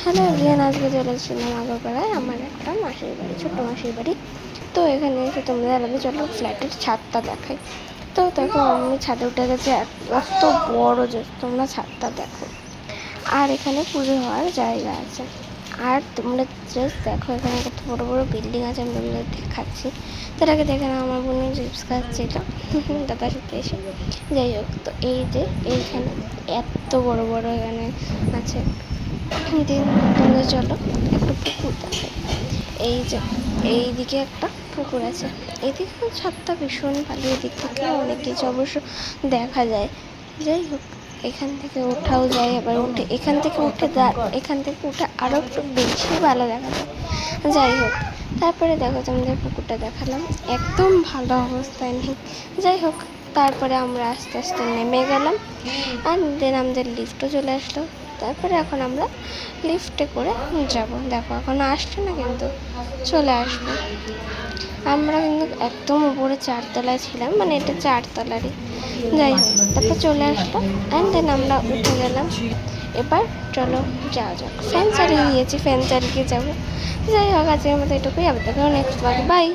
Hello everyone, আজকে চলে এসেছিলাম আগরপাড়ায় আমার একটা মাসির বাড়ি, ছোট্ট মাসির বাড়ি। তো এখানে এসে তোমরা আলাদা চলো ফ্ল্যাটের ছাদটা দেখাই। তো দেখো আমি ছাদে উঠে গেছি, এত বড় যে তোমরা ছাদটা দেখো। আর এখানে পুজো হওয়ার জায়গা আছে। আর তোমরা জাস্ট দেখো এখানে কত বড় বড় বিল্ডিং আছে, আমি তোমাদের দেখাচ্ছি। তার আগে দেখে না আমার বোন চিপস খাচ্ছিল দাদার সাথে এসে। যাই হোক, তো এই যে এইখানে এত বড় বড় এখানে আছে। দিন তোমরা চলো একটা পুকুর দেখাই। এই যে এইদিকে একটা পুকুর আছে, এইদিকে ছাদটা ভীষণ ভালো, এদিক থেকে অনেক কিছু অবশ্য দেখা যায়। যাই হোক, এখান থেকে ওঠাও যায়, আবার উঠে এখান থেকে উঠে আরও একটু বেশি ভালো দেখা যায়। যাই হোক, তারপরে দেখো তোমাদের পুকুরটা দেখালাম, একদম ভালো অবস্থায় নেই। যাই হোক, তারপরে আমরা আস্তে আস্তে নেমে গেলাম, আর দেন আমাদের লিফটও চলে আসলো। তারপরে এখন আমরা লিফটে করে যাব। দেখো এখনও আসছে না, কিন্তু চলে আসবো। আমরা কিন্তু একদম উপরে 4তলায় ছিলাম, মানে এটা 4তলারই। যাই হোক, তারপর চলে আসলো, অ্যান্ড দেন আমরা উঠে গেলাম। এবার চলো যাওয়া যাক। ফ্যান চালিয়ে দিয়েছি, ফ্যান চালিয়ে যাবো। যাই হোক, আজকের মতো এটুকুই। আবার দেখো নেক্সট ব্লগে, বাই।